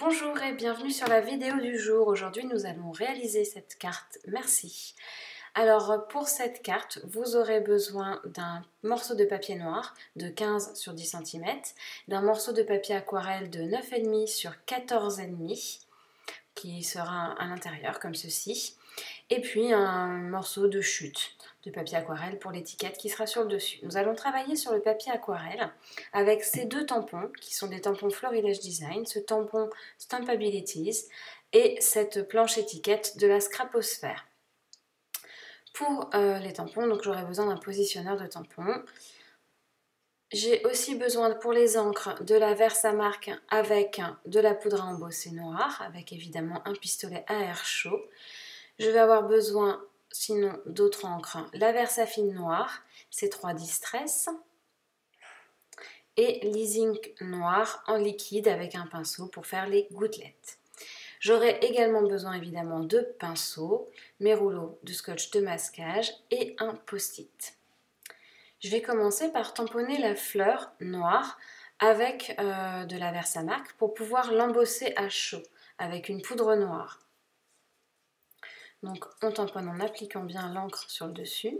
Bonjour et bienvenue sur la vidéo du jour. Aujourd'hui nous allons réaliser cette carte Merci. Alors pour cette carte, vous aurez besoin d'un morceau de papier noir de 15 sur 10 cm, d'un morceau de papier aquarelle de 9,5 sur 14,5 qui sera à l'intérieur comme ceci, et puis un morceau de chute de papier aquarelle pour l'étiquette qui sera sur le dessus. Nous allons travailler sur le papier aquarelle avec ces deux tampons qui sont des tampons Florilège Design, ce tampon Stampabilities et cette planche étiquette de la Scraposphère. Pour les tampons, donc j'aurai besoin d'un positionneur de tampons. J'ai aussi besoin pour les encres de la Versamark avec de la poudre à embosser noire, avec évidemment un pistolet à air chaud. Je vais avoir besoin sinon d'autres encres, la Versafine noire, C3 Distress, et l'E-Ink noir en liquide avec un pinceau pour faire les gouttelettes. J'aurai également besoin évidemment de pinceaux, mes rouleaux de scotch de masquage et un post-it. Je vais commencer par tamponner la fleur noire avec de la Versamark pour pouvoir l'embosser à chaud avec une poudre noire. Donc on tamponne en appliquant bien l'encre sur le dessus,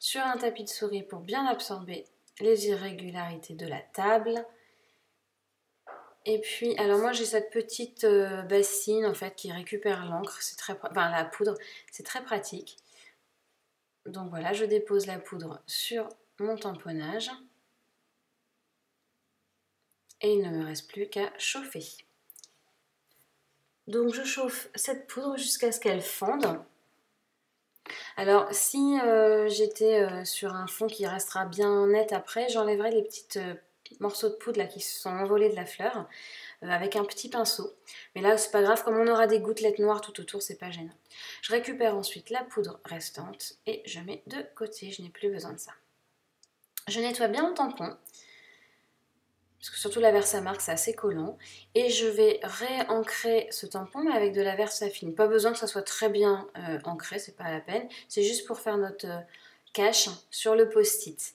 sur un tapis de souris pour bien absorber les irrégularités de la table. Et puis, alors moi j'ai cette petite bassine en fait qui récupère l'encre, enfin la poudre, c'est très pratique. Donc voilà, je dépose la poudre sur mon tamponnage et il ne me reste plus qu'à chauffer. Donc je chauffe cette poudre jusqu'à ce qu'elle fonde. Alors si j'étais sur un fond qui restera bien net après, j'enlèverai les petits morceaux de poudre là, qui se sont envolés de la fleur avec un petit pinceau. Mais là c'est pas grave, comme on aura des gouttelettes noires tout autour, c'est pas gênant. Je récupère ensuite la poudre restante et je mets de côté, je n'ai plus besoin de ça. Je nettoie bien le tampon, parce que surtout la Versamark c'est assez collant, et je vais réancrer ce tampon mais avec de la Versafine. Pas besoin que ça soit très bien ancré, c'est pas la peine, c'est juste pour faire notre cache sur le post-it.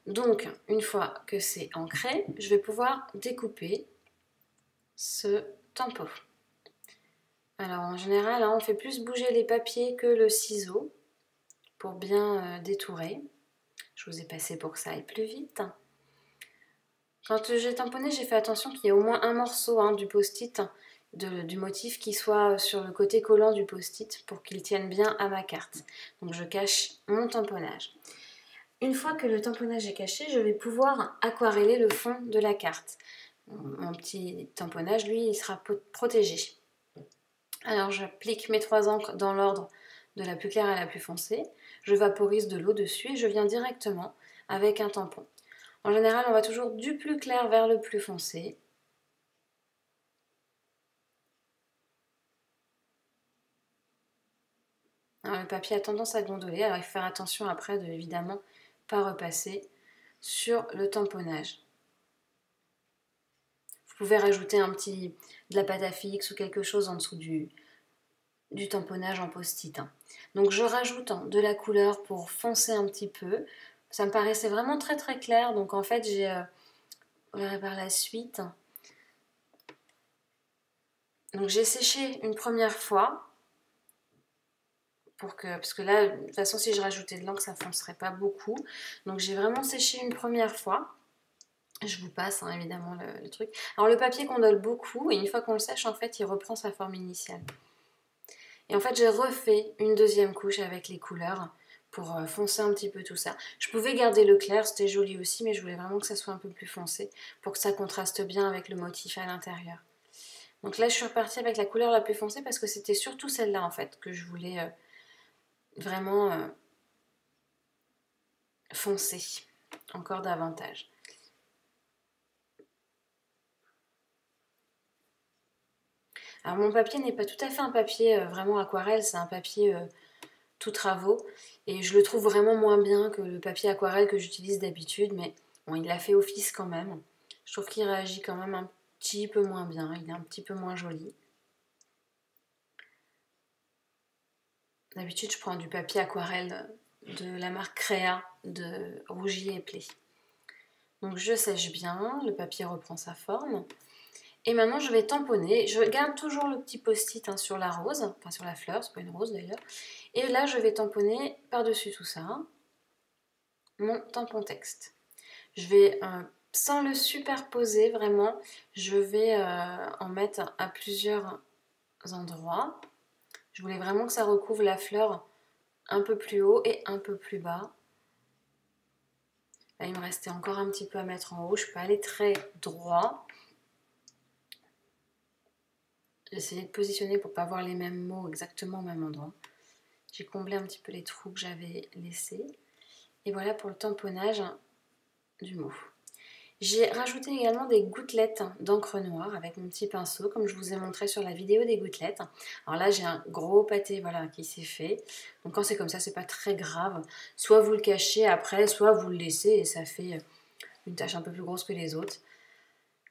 Donc une fois que c'est ancré, je vais pouvoir découper ce tampon. Alors en général on fait plus bouger les papiers que le ciseau pour bien détourer. Je vous ai passé pour que ça aille plus vite. Quand j'ai tamponné, j'ai fait attention qu'il y ait au moins un morceau du post-it, du motif qui soit sur le côté collant du post-it pour qu'il tienne bien à ma carte. Donc je cache mon tamponnage. Une fois que le tamponnage est caché, je vais pouvoir aquareller le fond de la carte. Mon petit tamponnage, lui, il sera protégé. Alors j'applique mes 3 encres dans l'ordre de la plus claire à la plus foncée. Je vaporise de l'eau dessus et je viens directement avec un tampon. En général, on va toujours du plus clair vers le plus foncé. Alors, le papier a tendance à gondoler, alors il faut faire attention après de évidemment pas repasser sur le tamponnage. Vous pouvez rajouter de la pâte à fixe ou quelque chose en dessous du tamponnage en post-it. Donc je rajoute de la couleur pour foncer un petit peu. Ça me paraissait vraiment très très clair, donc en fait j'ai par la suite. Donc j'ai séché une première fois parce que là de toute façon si je rajoutais de l'encre ça foncerait pas beaucoup. Donc j'ai vraiment séché une première fois. Je vous passe évidemment le truc. Alors le papier condole beaucoup et une fois qu'on le sèche en fait il reprend sa forme initiale. Et en fait j'ai refait une deuxième couche avec les couleurs pour foncer un petit peu tout ça. Je pouvais garder le clair, c'était joli aussi, mais je voulais vraiment que ça soit un peu plus foncé pour que ça contraste bien avec le motif à l'intérieur. Donc là je suis repartie avec la couleur la plus foncée parce que c'était surtout celle-là en fait que je voulais vraiment foncer encore davantage. Alors mon papier n'est pas tout à fait un papier vraiment aquarelle, c'est un papier tout travaux et je le trouve vraiment moins bien que le papier aquarelle que j'utilise d'habitude, mais bon, il a fait office quand même. Je trouve qu'il réagit quand même un petit peu moins bien, il est un petit peu moins joli. D'habitude je prends du papier aquarelle de la marque Créa de Rougier et Play. Donc je sèche bien, le papier reprend sa forme Et maintenant, je vais tamponner. Je garde toujours le petit post-it sur la rose, enfin sur la fleur, c'est pas une rose d'ailleurs. Et là, je vais tamponner par-dessus tout ça mon tampon texte. Je vais, sans le superposer vraiment, je vais en mettre à plusieurs endroits. Je voulais vraiment que ça recouvre la fleur un peu plus haut et un peu plus bas. Là, il me restait encore un petit peu à mettre en haut. Je peux aller très droit. J'ai essayé de positionner pour ne pas avoir les mêmes mots exactement au même endroit. J'ai comblé un petit peu les trous que j'avais laissés. Et voilà pour le tamponnage du mot. J'ai rajouté également des gouttelettes d'encre noire avec mon petit pinceau, comme je vous ai montré sur la vidéo des gouttelettes. Alors là, j'ai un gros pâté voilà, qui s'est fait. Donc quand c'est comme ça, c'est pas très grave. Soit vous le cachez après, soit vous le laissez et ça fait une tache un peu plus grosse que les autres.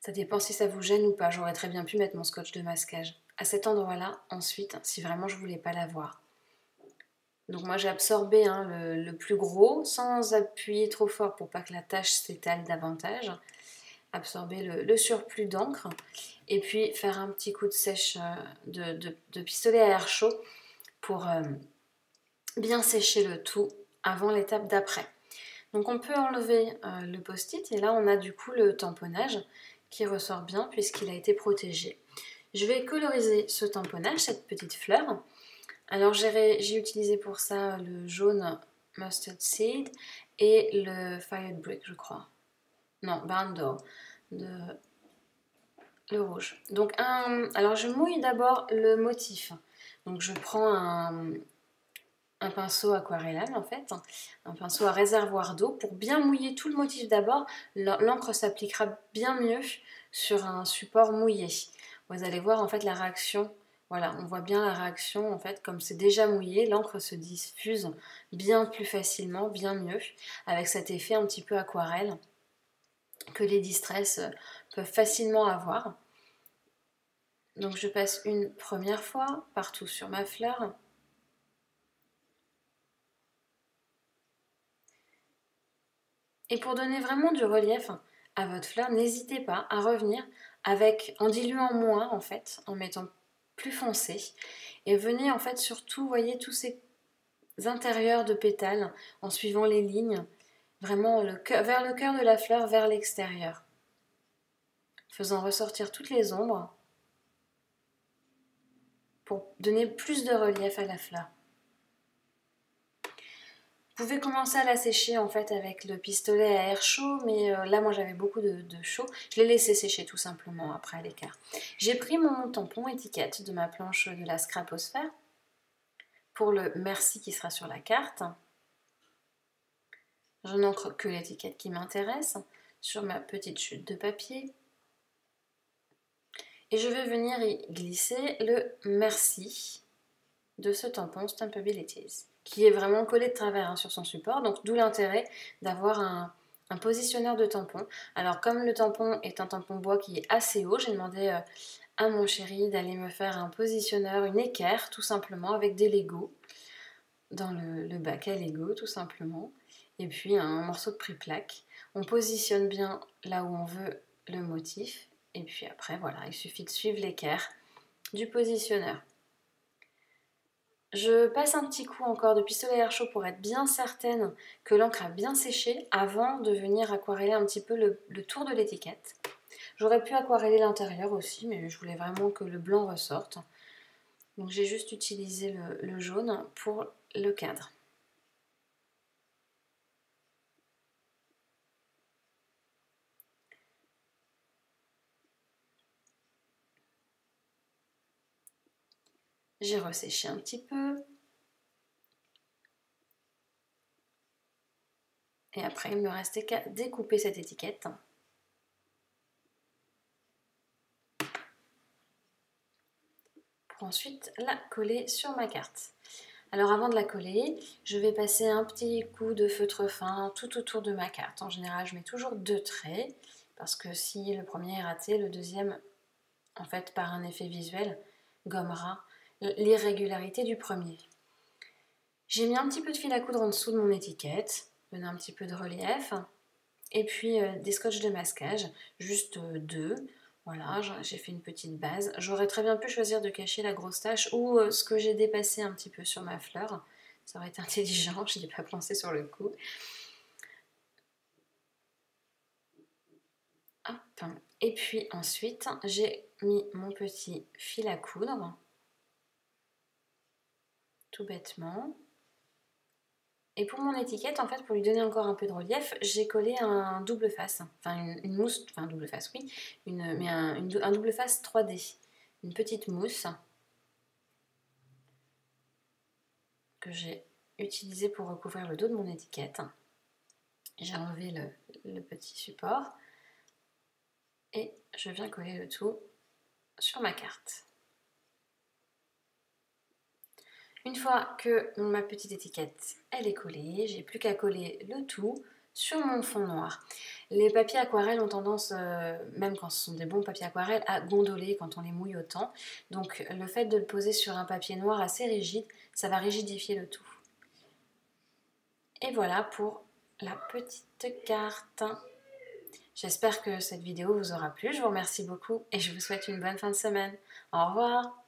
Ça dépend si ça vous gêne ou pas. J'aurais très bien pu mettre mon scotch de masquage à cet endroit-là ensuite, si vraiment je voulais pas l'avoir. Donc moi j'ai absorbé le plus gros sans appuyer trop fort pour pas que la tache s'étale davantage. Absorber le surplus d'encre et puis faire un petit coup de sèche de pistolet à air chaud pour bien sécher le tout avant l'étape d'après. Donc on peut enlever le post-it et là on a du coup le tamponnage qui ressort bien puisqu'il a été protégé. Je vais coloriser ce tamponnage, cette petite fleur. Alors j'ai utilisé pour ça le jaune Mustard Seed et le Fired Brick je crois. Non, Barn le rouge. Donc alors je mouille d'abord le motif. Donc je prends un pinceau aquarellane en fait, un pinceau à réservoir d'eau pour bien mouiller tout le motif d'abord. L'encre s'appliquera bien mieux sur un support mouillé. Vous allez voir en fait la réaction. Voilà, on voit bien la réaction en fait, comme c'est déjà mouillé, l'encre se diffuse bien plus facilement, bien mieux, avec cet effet un petit peu aquarelle que les Distress peuvent facilement avoir. Donc je passe une première fois partout sur ma fleur. Et pour donner vraiment du relief à votre fleur, n'hésitez pas à revenir en diluant moins en fait, en mettant plus foncé. Et venez en fait surtout, voyez tous ces intérieurs de pétales en suivant les lignes, vraiment vers le cœur de la fleur, vers l'extérieur. Faisant ressortir toutes les ombres pour donner plus de relief à la fleur. Vous pouvez commencer à la sécher en fait avec le pistolet à air chaud, mais là moi j'avais beaucoup de chaud. Je l'ai laissé sécher tout simplement après à l'écart. J'ai pris mon tampon étiquette de ma planche de la Scraposphère pour le merci qui sera sur la carte. Je n'encre que l'étiquette qui m'intéresse sur ma petite chute de papier. Et je vais venir y glisser le merci de ce tampon Stampabilities, qui est vraiment collé de travers sur son support, donc d'où l'intérêt d'avoir un positionneur de tampon. Alors comme le tampon est un tampon bois qui est assez haut, j'ai demandé à mon chéri d'aller me faire un positionneur, une équerre tout simplement, avec des Lego, dans le bac à Lego tout simplement, et puis un morceau de pré-plaque. On positionne bien là où on veut le motif, et puis après voilà, il suffit de suivre l'équerre du positionneur. Je passe un petit coup encore de pistolet à air chaud pour être bien certaine que l'encre a bien séché avant de venir aquareller un petit peu le tour de l'étiquette. J'aurais pu aquareller l'intérieur aussi, mais je voulais vraiment que le blanc ressorte. Donc j'ai juste utilisé le jaune pour le cadre. J'ai resséché un petit peu. Et après, il ne me restait qu'à découper cette étiquette. Pour ensuite la coller sur ma carte. Alors avant de la coller, je vais passer un petit coup de feutre fin tout autour de ma carte. En général, je mets toujours 2 traits, parce que si le premier est raté, le deuxième, en fait, par un effet visuel, gommera l'irrégularité du premier. J'ai mis un petit peu de fil à coudre en dessous de mon étiquette, donner un petit peu de relief, et puis des scotch de masquage, juste 2, Voilà, j'ai fait une petite base. J'aurais très bien pu choisir de cacher la grosse tache ou ce que j'ai dépassé un petit peu sur ma fleur. Ça aurait été intelligent, je n'y ai pas pensé sur le coup. Hop. Et puis ensuite, j'ai mis mon petit fil à coudre, tout bêtement. Et pour mon étiquette, en fait, pour lui donner encore un peu de relief, j'ai collé un double face, enfin une mousse, enfin double face, oui, un double face 3D, une petite mousse que j'ai utilisée pour recouvrir le dos de mon étiquette. J'ai enlevé le petit support et je viens coller le tout sur ma carte. Une fois que ma petite étiquette elle est collée, j'ai plus qu'à coller le tout sur mon fond noir. Les papiers aquarelles ont tendance, même quand ce sont des bons papiers aquarelles, à gondoler quand on les mouille autant. Donc le fait de le poser sur un papier noir assez rigide, ça va rigidifier le tout. Et voilà pour la petite carte. J'espère que cette vidéo vous aura plu. Je vous remercie beaucoup et je vous souhaite une bonne fin de semaine. Au revoir!